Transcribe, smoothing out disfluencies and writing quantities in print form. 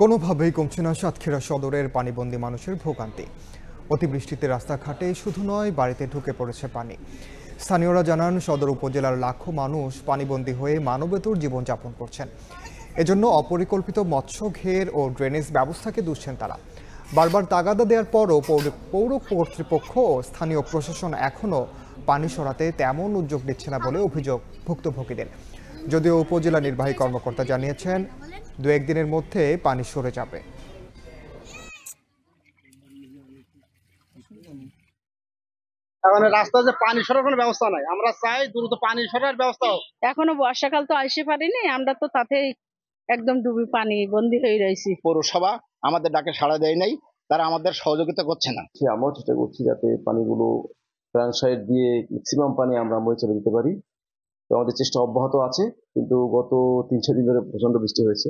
কোনোভাবেই কমছে না সাতক্ষীরা সদরের পানিবন্দী মানুষের ভোগান্তি। অতিবৃষ্টিতে রাস্তাঘাটে শুধু নয়, বাড়িতে ঢুকে পড়েছে পানি। স্থানীয়রা জানান, সদর উপজেলার লাখো মানুষ পানিবন্দী হয়ে মানবেতর জীবনযাপন করছেন। এজন্য অপরিকল্পিত মৎস্য ঘের ও ড্রেনেজ ব্যবস্থাকে দুষছেন তারা। বারবার তাগাদা দেওয়ার পরও পৌর কর্তৃপক্ষ ও স্থানীয় প্রশাসন এখনও পানি সরাতে তেমন উদ্যোগ নিচ্ছে না বলে অভিযোগ ভুক্তভোগীদের। যদিও উপজেলা নির্বাহী কর্মকর্তা জানিয়েছেন, দু একদিনের মধ্যে পানি সরে যাবে। এখন রাস্তায় যে পানি সরার কোনো ব্যবস্থা নাই, আমরা চাই দ্রুত পানি সরার ব্যবস্থা হোক। এখনো বর্ষাকাল তো আসতে পারিনি, আমরা তো তাতেই একদম ডুবি পানি বন্দি হয়ে রয়েছি। পৌরসভা আমাদের ডাকে সাড়া দেয় নাই, তারা আমাদের সহযোগিতা করছে না। আমরাও চেষ্টা করছি যাতে পানিগুলো প্ল্যান সাইড দিয়ে ম্যাক্সিমাম পানি আমরা মরিচলে দিতে পারি। তো আমাদের চেষ্টা অব্যাহত আছে, কিন্তু গত 3-6 দিন ধরে প্রচন্ড বৃষ্টি হয়েছে।